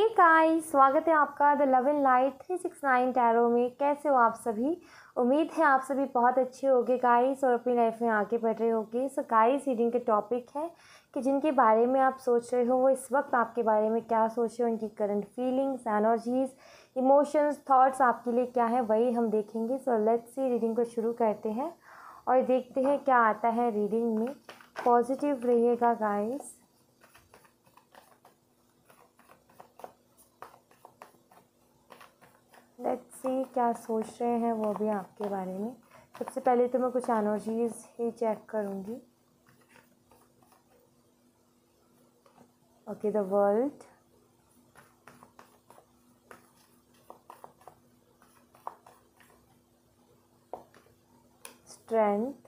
Guys, स्वागत है आपका the love in light 369 tarot में। कैसे हो आप सभी? उम्मीद है आप सभी बहुत अच्छे होंगे गाइस और अपनी लाइफ में आगे बढ़ रहे होंगे। सो गाइस, रीडिंग का टॉपिक है कि जिनके बारे में आप सोच रहे हो वो इस वक्त आपके बारे में क्या सोच रहे हो, उनकी current feelings, energies, emotions, thoughts आपके लिए क्या है, वही हम देखेंगे। सो लेट्स सी, रीडिंग को शुरू करते हैं और देखते हैं क्या आता है रीडिंग में। पॉजिटिव रहिएगा गाइस। लेट्स सी क्या सोच रहे हैं वो भी आपके बारे में। सबसे पहले तो मैं कुछ एनर्जीज ही चेक करूँगी। Okay, the world, strength,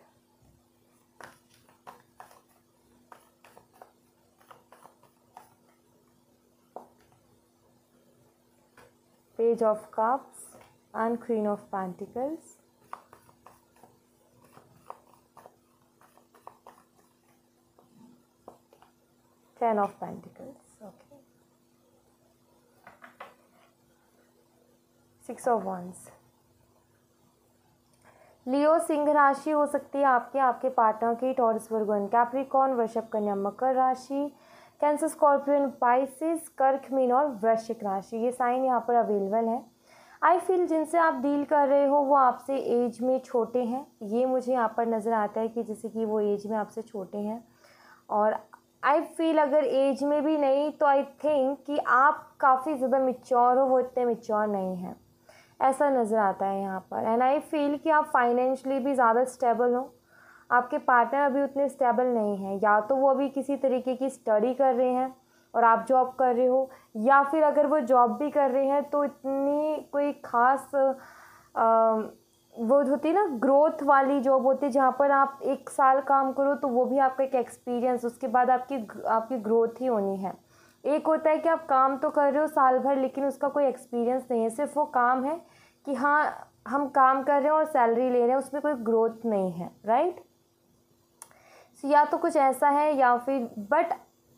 Page of Cups and Queen of Pentacles, Ten of Pentacles, okay, Six of Wands। लियो सिंह राशि हो सकती है आपके पार्टनर की, टॉरस, वर्गो, कैप्रिकॉर्न, वृषभ, कन्या, मकर राशि, कैंसर, स्कॉर्पियन, पाइसिस, कर्क, मीन और वृश्चिक राशि। ये साइन यहाँ पर अवेलेबल है। आई फील जिनसे आप डील कर रहे हो वो आपसे एज में छोटे हैं। ये मुझे यहाँ पर नज़र आता है कि जैसे कि वो एज में आपसे छोटे हैं। और आई फील अगर एज में भी नहीं तो आई थिंक कि आप काफ़ी ज़्यादा मिच्योर हो, वो इतने मिच्योर नहीं हैं, ऐसा नज़र आता है यहाँ पर। एंड आई फील कि आप फाइनेंशियली भी ज़्यादा स्टेबल हो। आपके पार्टनर अभी उतने स्टेबल नहीं हैं, या तो वो अभी किसी तरीके की स्टडी कर रहे हैं और आप जॉब कर रहे हो, या फिर अगर वो जॉब भी कर रहे हैं तो इतनी कोई ख़ास वो होती है ना, ग्रोथ वाली जॉब होती है जहाँ पर आप 1 साल काम करो तो वो भी आपका एक एक्सपीरियंस, उसके बाद आपकी ग्रोथ ही होनी है। एक होता है कि आप काम तो कर रहे हो साल भर लेकिन उसका कोई एक्सपीरियंस नहीं है, सिर्फ वो काम है कि हाँ हम काम कर रहे हैं और सैलरी ले रहे हैं, उसमें कोई ग्रोथ नहीं है, राइट। या तो कुछ ऐसा है या फिर बट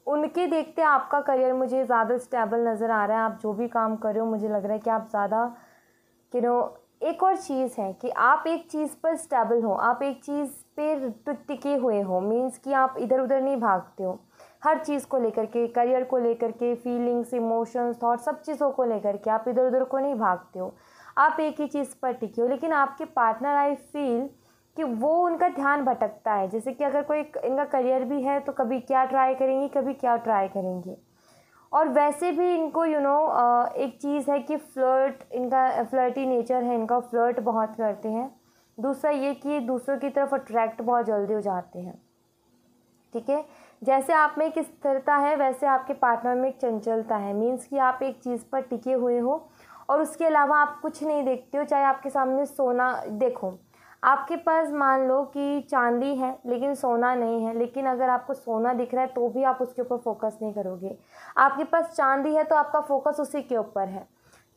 उनके देखते आपका करियर मुझे ज़्यादा स्टेबल नज़र आ रहा है। आप जो भी काम कर रहे हो मुझे लग रहा है कि आप ज़्यादा एक और चीज़ है कि आप एक चीज़ पर स्टेबल हो, आप एक चीज़ पे टिके हुए हो। मीन्स कि आप इधर उधर नहीं भागते हो हर चीज़ को लेकर के, करियर को लेकर के, फीलिंग्स, इमोशंस, थॉट, सब चीज़ों को लेकर के आप इधर उधर को नहीं भागते हो, आप एक ही चीज़ पर टिके हो। लेकिन आपके पार्टनर आई फील कि वो उनका ध्यान भटकता है। जैसे कि अगर कोई इनका करियर भी है तो कभी क्या ट्राई करेंगे, कभी क्या ट्राई करेंगे। और वैसे भी इनको एक चीज़ है कि इनका फ्लर्टी नेचर है, इनका फ्लर्ट बहुत करते हैं। दूसरा ये कि दूसरों की तरफ अट्रैक्ट बहुत जल्दी हो जाते हैं, ठीक है। जैसे आप में एक स्थिरता है वैसे आपके पार्टनर में एक चंचलता है। मीन्स कि आप एक चीज़ पर टिके हुए हो और उसके अलावा आप कुछ नहीं देखते हो। चाहे आपके सामने सोना, देखो आपके पास मान लो कि चांदी है लेकिन सोना नहीं है, लेकिन अगर आपको सोना दिख रहा है तो भी आप उसके ऊपर फोकस नहीं करोगे। आपके पास चांदी है तो आपका फोकस उसी के ऊपर है।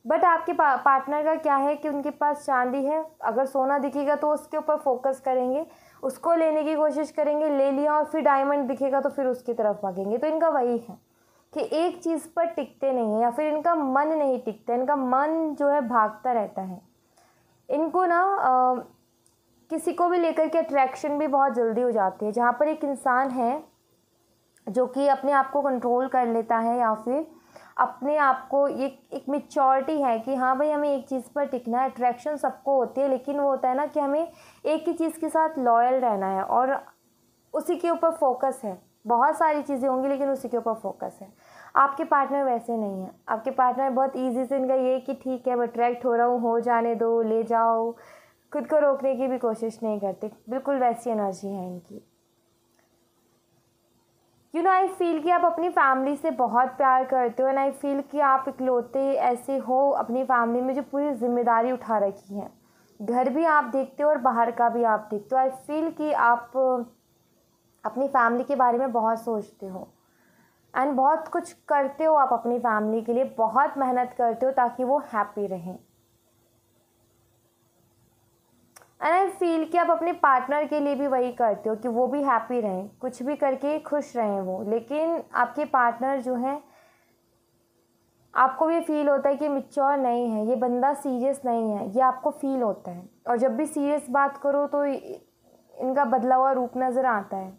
बट आपके पार्टनर का क्या है कि उनके पास चांदी है, अगर सोना दिखेगा तो उसके ऊपर फोकस करेंगे, उसको लेने की कोशिश करेंगे, ले लिया और फिर डायमंड दिखेगा तो फिर उसकी तरफ भागेंगे। तो इनका वही है कि एक चीज़ पर टिकते नहीं है, या फिर इनका मन नहीं टिकता, इनका मन जो है भागता रहता है। इनको किसी को भी लेकर के अट्रैक्शन भी बहुत जल्दी हो जाती है। जहाँ पर एक इंसान है जो कि अपने आप को कंट्रोल कर लेता है, या फिर अपने आप को एक मेच्योरिटी है कि हाँ भाई हमें एक चीज़ पर टिकना है। अट्रैक्शन सबको होती है लेकिन वो होता है ना कि हमें एक ही चीज़ के साथ लॉयल रहना है और उसी के ऊपर फोकस है। बहुत सारी चीज़ें होंगी लेकिन उसी के ऊपर फोकस है। आपके पार्टनर वैसे नहीं है। आपके पार्टनर बहुत ईजी से, इनका ये कि ठीक है मैं अट्रैक्ट हो रहा हूँ, हो जाने दो, ले जाओ, खुद को रोकने की भी कोशिश नहीं करते। बिल्कुल वैसी एनर्जी है इनकी। आई फील कि आप अपनी फैमिली से बहुत प्यार करते हो, एंड आई फील कि आप इकलौते ऐसे हो अपनी फैमिली में जो पूरी जिम्मेदारी उठा रखी है। घर भी आप देखते हो और बाहर का भी आप देखते हो। आई फील कि आप अपनी फैमिली के बारे में बहुत सोचते हो एंड बहुत कुछ करते हो। आप अपनी फैमिली के लिए बहुत मेहनत करते हो ताकि वो हैप्पी रहें। एंड आई फील कि आप अपने पार्टनर के लिए भी वही करते हो कि वो भी हैप्पी रहें, कुछ भी करके खुश रहें वो। लेकिन आपके पार्टनर जो है आपको भी फील होता है कि मैच्योर नहीं है, ये बंदा सीरियस नहीं है, ये आपको फील होता है। और जब भी सीरियस बात करो तो इनका बदला हुआ रूप नज़र आता है,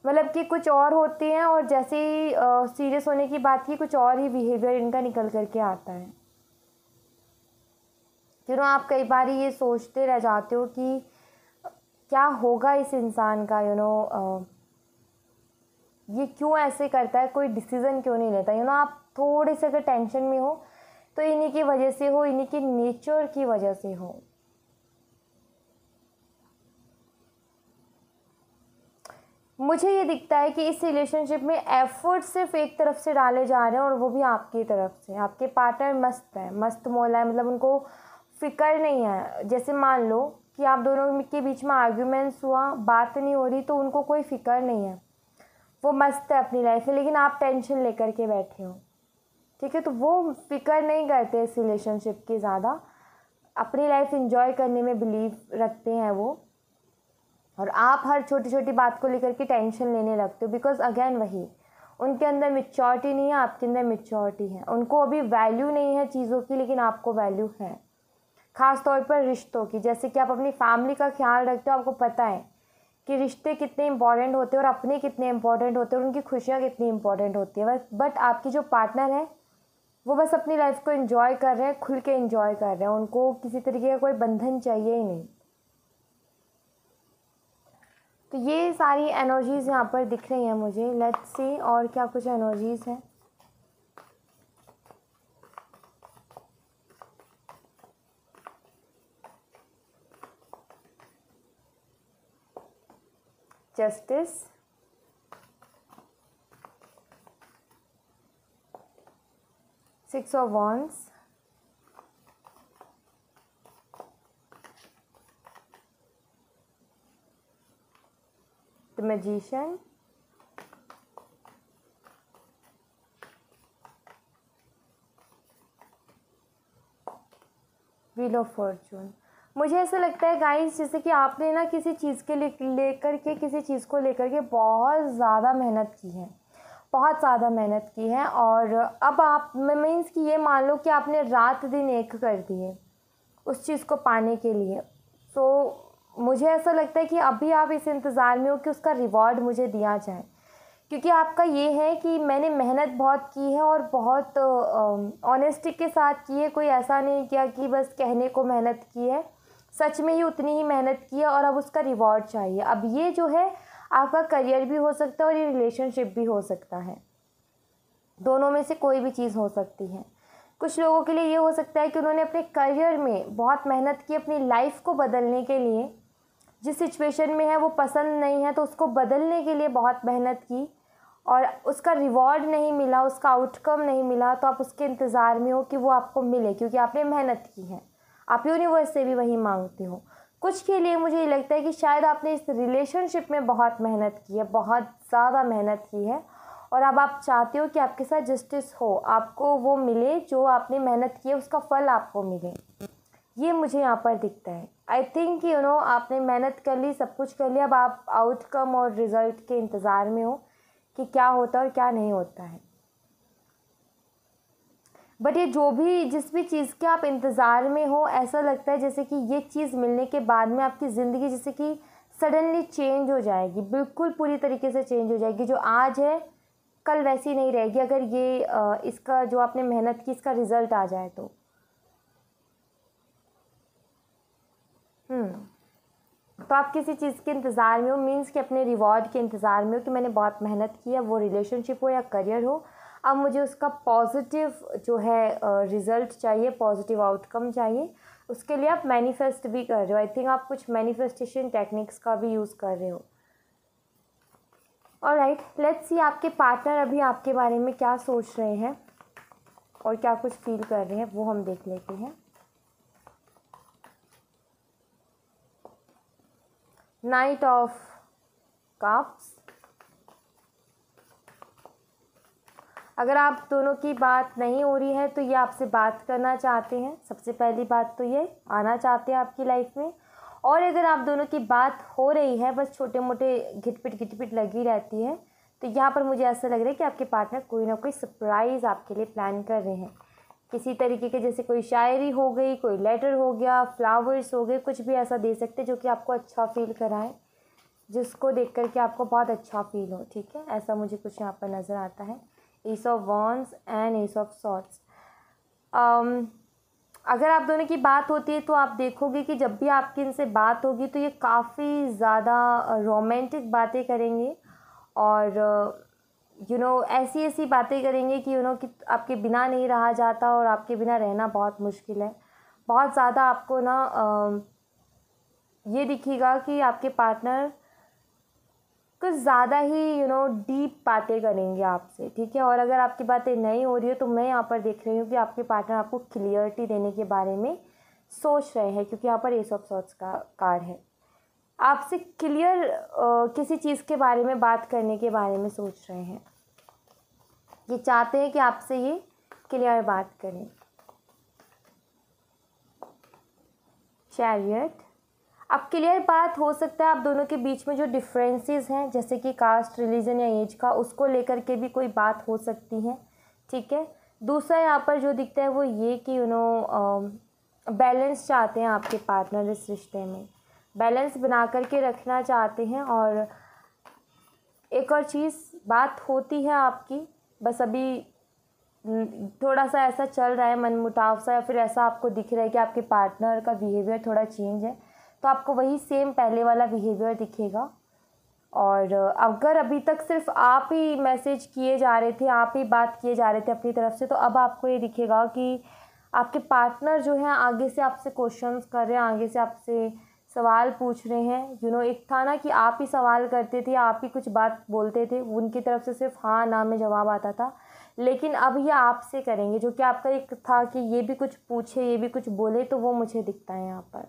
मतलब कि कुछ और होते हैं और जैसे ही सीरियस होने की बात की कुछ और ही बिहेवियर इनका निकल करके आता है। आप कई बार ये सोचते रह जाते हो कि क्या होगा इस इंसान का, ये क्यों ऐसे करता है, कोई डिसीज़न क्यों नहीं लेता। आप थोड़े से अगर टेंशन में हो तो इन्हीं की वजह से हो, इन्हीं के नेचर की वजह से हो। मुझे ये दिखता है कि इस रिलेशनशिप में एफर्ट सिर्फ एक तरफ से डाले जा रहे हैं और वो भी आपकी तरफ से। आपके पार्टनर मस्त है, मस्त मौला है, मतलब उनको फिक्र नहीं है। जैसे मान लो कि आप दोनों के बीच में आर्ग्यूमेंट्स हुआ, बात नहीं हो रही, तो उनको कोई फिक्र नहीं है, वो मस्त है अपनी लाइफ में, लेकिन आप टेंशन लेकर के बैठे हो, ठीक है। तो वो फिक्र नहीं करते इस रिलेशनशिप की, ज़्यादा अपनी लाइफ एंजॉय करने में बिलीव रखते हैं वो, और आप हर छोटी छोटी बात को लेकर के टेंशन लेने लगते हो। बिकॉज अगेन वही, उनके अंदर मैच्योरिटी नहीं है, आपके अंदर मैच्योरिटी है। उनको अभी वैल्यू नहीं है चीज़ों की, लेकिन आपको वैल्यू है, ख़ास तौर पर रिश्तों की। जैसे कि आप अपनी फैमिली का ख्याल रखते हो, आपको पता है कि रिश्ते कितने इंपॉर्टेंट होते हैं और अपने कितने इंपॉर्टेंट होते हैं और उनकी खुशियाँ कितनी इंपॉर्टेंट होती है। बट आपकी जो पार्टनर है वो बस अपनी लाइफ को एंजॉय कर रहे हैं, खुल के एंजॉय कर रहे हैं, उनको किसी तरीके का कोई बंधन चाहिए ही नहीं। तो ये सारी एनर्जीज़ यहाँ पर दिख रही हैं मुझे। लेट्स सी और क्या कुछ एनर्जीज़ हैं। Justice, six of wands, the magician, wheel of Fortune. मुझे ऐसा लगता है गाइस, जैसे कि आपने ना किसी चीज़ के लेकर के किसी चीज़ को लेकर के बहुत ज़्यादा मेहनत की है, बहुत ज़्यादा मेहनत की है, और अब आप मीन्स कि ये मान लो कि आपने रात दिन एक कर दिए उस चीज़ को पाने के लिए। तो मुझे ऐसा लगता है कि अभी आप इस इंतज़ार में हो कि उसका रिवॉर्ड मुझे दिया जाए, क्योंकि आपका ये है कि मैंने मेहनत बहुत की है और बहुत ऑनेस्टी के साथ की है। कोई ऐसा नहीं किया कि बस कहने को मेहनत की है, सच में ही उतनी ही मेहनत की है और अब उसका रिवॉर्ड चाहिए। अब ये जो है आपका करियर भी हो सकता है और ये रिलेशनशिप भी हो सकता है, दोनों में से कोई भी चीज़ हो सकती है। कुछ लोगों के लिए ये हो सकता है कि उन्होंने अपने करियर में बहुत मेहनत की, अपनी लाइफ को बदलने के लिए, जिस सिचुएशन में है वो पसंद नहीं है तो उसको बदलने के लिए बहुत मेहनत की और उसका रिवॉर्ड नहीं मिला, उसका आउटकम नहीं मिला, तो आप उसके इंतज़ार में हो कि वो आपको मिले, क्योंकि आपने मेहनत की है। आप यूनिवर्स से भी वही मांगते हो। कुछ के लिए मुझे ये लगता है कि शायद आपने इस रिलेशनशिप में बहुत मेहनत की है, बहुत ज़्यादा मेहनत की है, और अब आप चाहते हो कि आपके साथ जस्टिस हो, आपको वो मिले जो आपने मेहनत की है, उसका फल आपको मिले। ये मुझे यहाँ पर दिखता है। आई थिंक आपने मेहनत कर ली, सब कुछ कर लिया, अब आप आउटकम और रिज़ल्ट के इंतज़ार में हो कि क्या होता है और क्या नहीं होता है। बट ये जिस भी चीज़ के आप इंतज़ार में हो, ऐसा लगता है जैसे कि ये चीज़ मिलने के बाद में आपकी ज़िंदगी जैसे कि सडनली चेंज हो जाएगी, बिल्कुल पूरी तरीके से चेंज हो जाएगी। जो आज है कल वैसी नहीं रहेगी, अगर ये इसका जो आपने मेहनत की इसका रिज़ल्ट आ जाए तो। तो आप किसी चीज़ के इंतज़ार में हो, मीन्स कि अपने रिवॉर्ड के इंतज़ार में हो कि मैंने बहुत मेहनत की है, वो रिलेशनशिप हो या करियर हो, अब मुझे उसका पॉजिटिव जो है रिज़ल्ट चाहिए, पॉजिटिव आउटकम चाहिए। उसके लिए आप मैनिफेस्ट भी कर रहे हो। आई थिंक आप कुछ मैनिफेस्टेशन टेक्निक्स का भी यूज़ कर रहे हो। ऑलराइट, लेट्स सी आपके पार्टनर अभी आपके बारे में क्या सोच रहे हैं और क्या कुछ फील कर रहे हैं, वो हम देख लेते हैं। Night of cups. अगर आप दोनों की बात नहीं हो रही है तो ये आपसे बात करना चाहते हैं। सबसे पहली बात तो ये आना चाहते हैं आपकी लाइफ में। और अगर आप दोनों की बात हो रही है, बस छोटे मोटे घिटपिट लगी रहती है, तो यहाँ पर मुझे ऐसा लग रहा है कि आपके पार्टनर कोई ना कोई सरप्राइज़ आपके लिए प्लान कर रहे हैं किसी तरीके के, जैसे कोई शायरी हो गई, कोई लेटर हो गया, फ्लावर्स हो गए, कुछ भी ऐसा दे सकते जो कि आपको अच्छा फील कराए, जिसको देख कर के आपको बहुत अच्छा फील हो। ठीक है, ऐसा मुझे कुछ यहाँ पर नज़र आता है। S of wands and S of swords. अगर आप दोनों की बात होती है तो आप देखोगे कि जब भी आपकी इनसे बात होगी तो ये काफ़ी ज़्यादा रोमांटिक बातें करेंगे और ऐसी ऐसी बातें करेंगे कि कि आपके बिना नहीं रहा जाता और आपके बिना रहना बहुत मुश्किल है। बहुत ज़्यादा आपको ना ये दिखेगा कि आपके पार्टनर कुछ ज़्यादा ही डीप बातें करेंगे आपसे। ठीक है, और अगर आपकी बातें नहीं हो रही है तो मैं यहाँ पर देख रही हूँ कि आपके पार्टनर आपको क्लियरिटी देने के बारे में सोच रहे हैं, क्योंकि यहाँ पर एस ऑफ सॉर्ड्स का कार्ड है। आपसे क्लियर किसी चीज़ के बारे में बात करने के बारे में सोच रहे हैं। ये चाहते हैं कि आपसे ये क्लियर बात करें। चैरियट। अब क्लियर बात हो सकता है आप दोनों के बीच में जो डिफरेंसेस हैं, जैसे कि कास्ट, रिलीजन या एज का, उसको लेकर के भी कोई बात हो सकती है। ठीक है, दूसरा यहाँ पर जो दिखता है वो ये कि बैलेंस चाहते हैं आपके पार्टनर इस रिश्ते में, बैलेंस बना करके रखना चाहते हैं। और एक और चीज़, बात होती है आपकी, बस अभी थोड़ा सा ऐसा चल रहा है मनमुटाव सा, या फिर ऐसा आपको दिख रहा है कि आपके पार्टनर का बिहेवियर थोड़ा चेंज है, तो आपको वही सेम पहले वाला बिहेवियर दिखेगा। और अगर अभी तक सिर्फ आप ही मैसेज किए जा रहे थे, आप ही बात किए जा रहे थे अपनी तरफ से, तो अब आपको ये दिखेगा कि आपके पार्टनर जो हैं आगे से आपसे क्वेश्चंस कर रहे हैं, आगे से आपसे सवाल पूछ रहे हैं। एक था ना कि आप ही सवाल करते थे, आप ही कुछ बात बोलते थे, उनकी तरफ से सिर्फ हाँ ना में जवाब आता था, लेकिन अब ये आपसे करेंगे। जो कि आपका एक था कि ये भी कुछ पूछे, ये भी कुछ बोले, तो वो मुझे दिखता है यहाँ पर।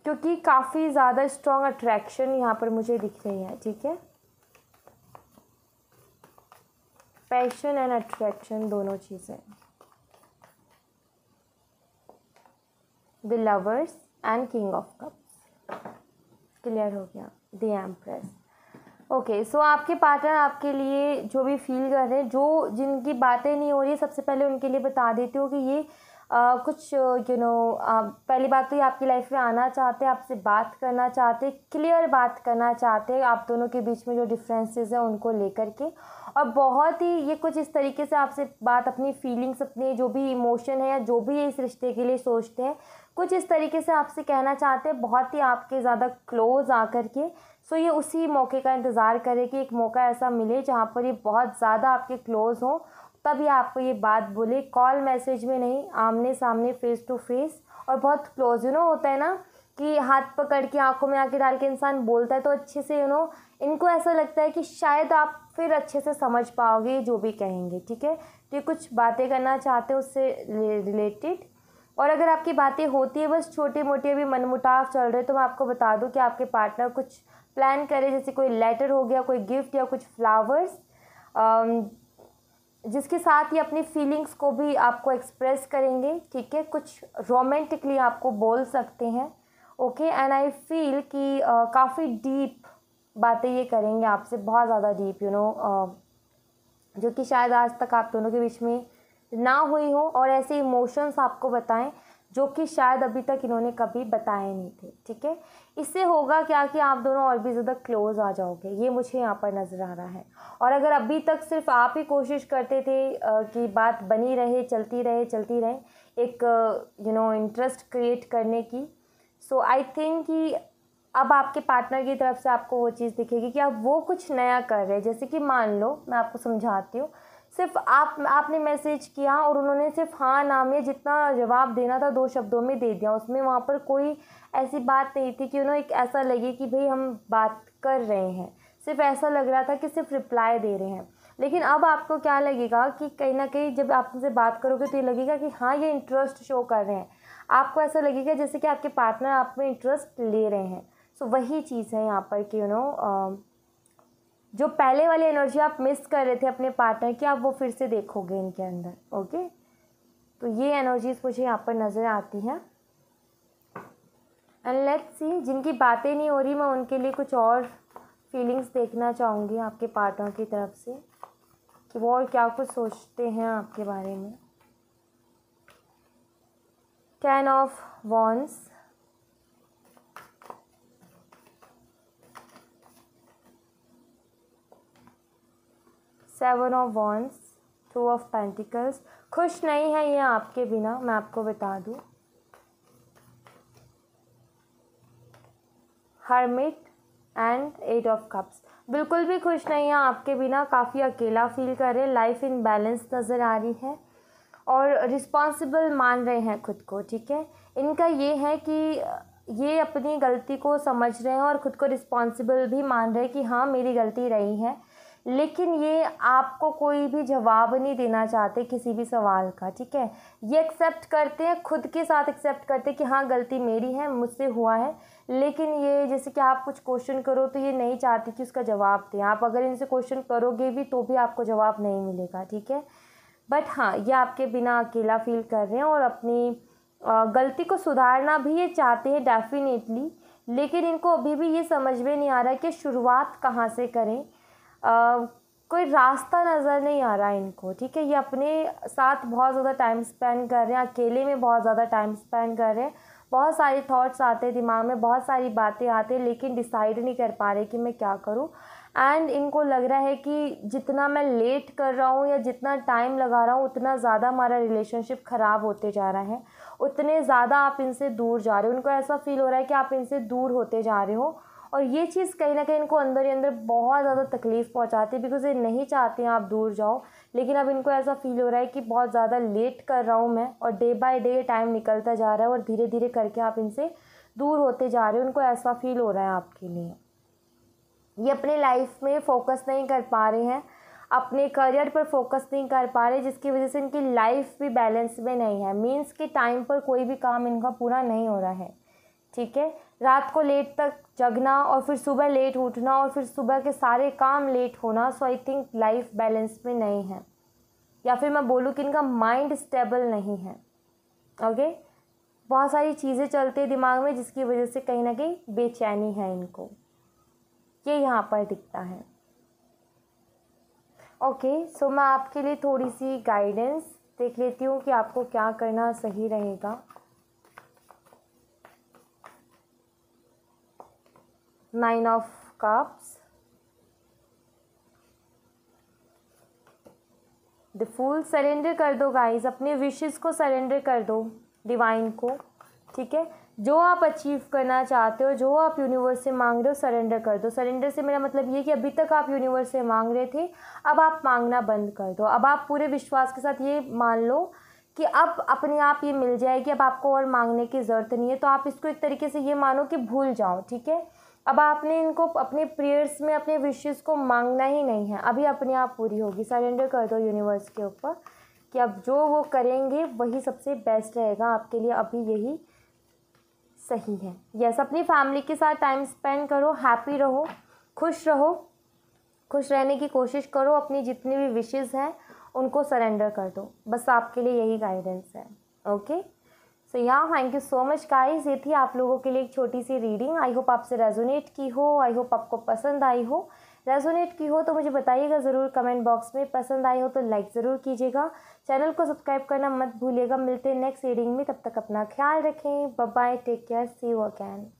क्योंकि काफ़ी ज़्यादा स्ट्रॉन्ग अट्रैक्शन यहाँ पर मुझे दिख रही है। ठीक है, पैशन एंड अट्रैक्शन दोनों चीज़ें। The lovers and king of cups. Clear हो गया। The empress. ओके, सो आपके पार्टनर आपके लिए जो भी फील कर रहे हैं, जो जिनकी बातें नहीं हो रही, सबसे पहले उनके लिए बता देती हूँ कि ये कुछ पहली बात तो ये आपकी लाइफ में आना चाहते हैं, आपसे बात करना चाहते हैं, क्लियर बात करना चाहते हैं, आप दोनों के बीच में जो डिफरेंसेस हैं उनको लेकर के। और बहुत ही ये कुछ इस तरीके से आपसे बात, अपनी फीलिंग्स, अपने जो भी इमोशन है या जो भी ये इस रिश्ते के लिए सोचते हैं, कुछ इस तरीके से आपसे कहना चाहते हैं, बहुत ही आपके ज़्यादा क्लोज आकर के। सो ये उसी मौके का इंतज़ार करें कि एक मौका ऐसा मिले जहाँ पर ये बहुत ज़्यादा आपके क्लोज़ हों, तब ये आपको ये बात बोले, कॉल मैसेज में नहीं, आमने सामने फेस टू फेस और बहुत क्लोज। होता है ना कि हाथ पकड़ के आंखों में आंखें डाल के इंसान बोलता है, तो अच्छे से इनको ऐसा लगता है कि शायद आप फिर अच्छे से समझ पाओगे जो भी कहेंगे। ठीक है, तो ये कुछ बातें करना चाहते हैं उससे रिलेटेड। और अगर आपकी बातें होती है, बस छोटी मोटी अभी मनमुटाव चल रहे, तो मैं आपको बता दूं कि आपके पार्टनर कुछ प्लान करे, जैसे कोई लेटर हो गया, कोई गिफ्ट या कुछ फ्लावर्स, जिसके साथ ही अपनी फीलिंग्स को भी आपको एक्सप्रेस करेंगे। ठीक है, कुछ रोमांटिकली आपको बोल सकते हैं। ओके, एंड आई फील कि काफ़ी डीप बातें ये करेंगे आपसे, बहुत ज़्यादा डीप, जो कि शायद आज तक आप दोनों के बीच में ना हुई हो, और ऐसे इमोशंस आपको बताएं जो कि शायद अभी तक इन्होंने कभी बताए नहीं थे। ठीक है, इससे होगा क्या कि आप दोनों और भी ज़्यादा क्लोज आ जाओगे, ये मुझे यहाँ पर नज़र आ रहा है। और अगर अभी तक सिर्फ आप ही कोशिश करते थे कि बात बनी रहे, चलती रहे एक इंटरेस्ट क्रिएट करने की, सो आई थिंक कि अब आपके पार्टनर की तरफ से आपको वो चीज़ दिखेगी कि अब वो कुछ नया कर रहे हैं। जैसे कि मान लो, मैं आपको समझाती हूँ, सिर्फ आपने मैसेज किया और उन्होंने सिर्फ हाँ ना में जितना जवाब देना था 2 शब्दों में दे दिया, उसमें वहाँ पर कोई ऐसी बात नहीं थी कि एक ऐसा लगे कि भाई हम बात कर रहे हैं, सिर्फ ऐसा लग रहा था कि सिर्फ रिप्लाई दे रहे हैं। लेकिन अब आपको क्या लगेगा कि कहीं ना कहीं जब आप उनसे बात करोगे तो ये लगेगा कि हाँ, ये इंटरेस्ट शो कर रहे हैं, आपको ऐसा लगेगा जैसे कि आपके पार्टनर आप में इंटरेस्ट ले रहे हैं। सो वही चीज़ है यहाँ पर कि जो पहले वाली एनर्जी आप मिस कर रहे थे अपने पार्टनर की, आप वो फिर से देखोगे इनके अंदर। ओके, तो ये एनर्जीज मुझे यहाँ पर नज़र आती हैं। एंड लेट्स सी, जिनकी बातें नहीं हो रही मैं उनके लिए कुछ और फीलिंग्स देखना चाहूँगी आपके पार्टनर की तरफ से कि वो और क्या कुछ सोचते हैं आपके बारे में। 10 of wands, 7 of wands, 2 of pentacles. खुश नहीं है ये आपके बिना, मैं आपको बता दूँ। हर्मिट एंड 8 ऑफ कप्स, बिल्कुल भी खुश नहीं है आपके बिना, काफ़ी अकेला फील कर रहे हैं, लाइफ इन बैलेंस नज़र आ रही है और रिस्पॉन्सिबल मान रहे हैं खुद को। ठीक है, इनका ये है कि ये अपनी गलती को समझ रहे हैं और ख़ुद को रिस्पॉन्सिबल भी मान रहे हैं कि हाँ मेरी गलती रही है, लेकिन ये आपको कोई भी जवाब नहीं देना चाहते किसी भी सवाल का। ठीक है, ये एक्सेप्ट करते हैं, खुद के साथ एक्सेप्ट करते हैं कि हाँ गलती मेरी है, मुझसे हुआ है, लेकिन ये जैसे कि आप कुछ क्वेश्चन करो तो ये नहीं चाहती कि उसका जवाब दें। आप अगर इनसे क्वेश्चन करोगे भी तो भी आपको जवाब नहीं मिलेगा। ठीक है, बट हाँ ये आपके बिना अकेला फील कर रहे हैं और अपनी गलती को सुधारना भी ये चाहते हैं डेफिनेटली, लेकिन इनको अभी भी ये समझ में नहीं आ रहा है कि शुरुआत कहाँ से करें। कोई रास्ता नज़र नहीं आ रहा है इनको। ठीक है, ये अपने साथ बहुत ज़्यादा टाइम स्पेंड कर रहे हैं, अकेले में बहुत ज़्यादा टाइम स्पेंड कर रहे हैं, बहुत सारे थॉट्स आते हैं दिमाग में, बहुत सारी बातें आती हैं, लेकिन डिसाइड नहीं कर पा रहे कि मैं क्या करूं। एंड इनको लग रहा है कि जितना मैं लेट कर रहा हूं या जितना टाइम लगा रहा हूं उतना ज़्यादा हमारा रिलेशनशिप ख़राब होते जा रहा है, उतने ज़्यादा आप इनसे दूर जा रहे हो। उनको ऐसा फील हो रहा है कि आप इनसे दूर होते जा रहे हो और ये चीज़ कहीं ना कहीं इनको अंदर ही अंदर बहुत ज़्यादा तकलीफ़ पहुंचाती है, बिकॉज ये नहीं चाहते हैं आप दूर जाओ, लेकिन अब इनको ऐसा फील हो रहा है कि बहुत ज़्यादा लेट कर रहा हूँ मैं और डे बाय डे टाइम निकलता जा रहा है और धीरे धीरे करके आप इनसे दूर होते जा रहे हो। उनको ऐसा फील हो रहा है आपके लिए। ये अपने लाइफ में फोकस नहीं कर पा रहे हैं, अपने करियर पर फोकस नहीं कर पा रहे, जिसकी वजह से इनकी लाइफ भी बैलेंस में नहीं है। मीन्स कि टाइम पर कोई भी काम इनका पूरा नहीं हो रहा है। ठीक है, रात को लेट तक जगना और फिर सुबह लेट उठना और फिर सुबह के सारे काम लेट होना। सो आई थिंक लाइफ बैलेंस में नहीं है, या फिर मैं बोलूँ कि इनका माइंड स्टेबल नहीं है। ओके, बहुत सारी चीज़ें चलती है दिमाग में जिसकी वजह से कहीं ना कहीं बेचैनी है इनको, ये यहाँ पर दिखता है। ओके, सो मैं आपके लिए थोड़ी सी गाइडेंस देख लेती हूँ कि आपको क्या करना सही रहेगा। 9 of cups, the fool. Surrender कर दो गाइस, अपने विशेस को सरेंडर कर दो डिवाइन को। ठीक है, जो आप अचीव करना चाहते हो, जो आप यूनिवर्स से मांग रहे हो, सरेंडर कर दो। सरेंडर से मेरा मतलब ये कि अभी तक आप यूनिवर्स से मांग रहे थे, अब आप मांगना बंद कर दो। अब आप पूरे विश्वास के साथ ये मान लो कि अब अपने आप ये मिल जाएगी, अब आपको और मांगने की ज़रूरत नहीं है। तो आप इसको एक तरीके से ये मानो कि भूल जाओ। ठीक है, अब आपने इनको अपने प्रेयर्स में अपने विशेस को मांगना ही नहीं है, अभी अपने आप पूरी होगी। सरेंडर कर दो यूनिवर्स के ऊपर कि अब जो वो करेंगे वही सबसे बेस्ट रहेगा आपके लिए, अभी यही सही है। यस, अपनी फैमिली के साथ टाइम स्पेंड करो, हैप्पी रहो, खुश रहो, खुश रहने की कोशिश करो। अपनी जितनी भी विशेस हैं उनको सरेंडर कर दो, बस आपके लिए यही गाइडेंस है। Okay, so thank you so much guys. ये थी आप लोगों के लिए एक छोटी सी रीडिंग। आई होप आपसे रेजोनेट की हो, आई होप आपको पसंद आई हो। रेजोनेट की हो तो मुझे बताइएगा ज़रूर कमेंट बॉक्स में। पसंद आई हो तो लाइक ज़रूर कीजिएगा, चैनल को सब्सक्राइब करना मत भूलिएगा। मिलते हैं नेक्स्ट रीडिंग में, तब तक अपना ख्याल रखें। Bye bye, take care, see you again.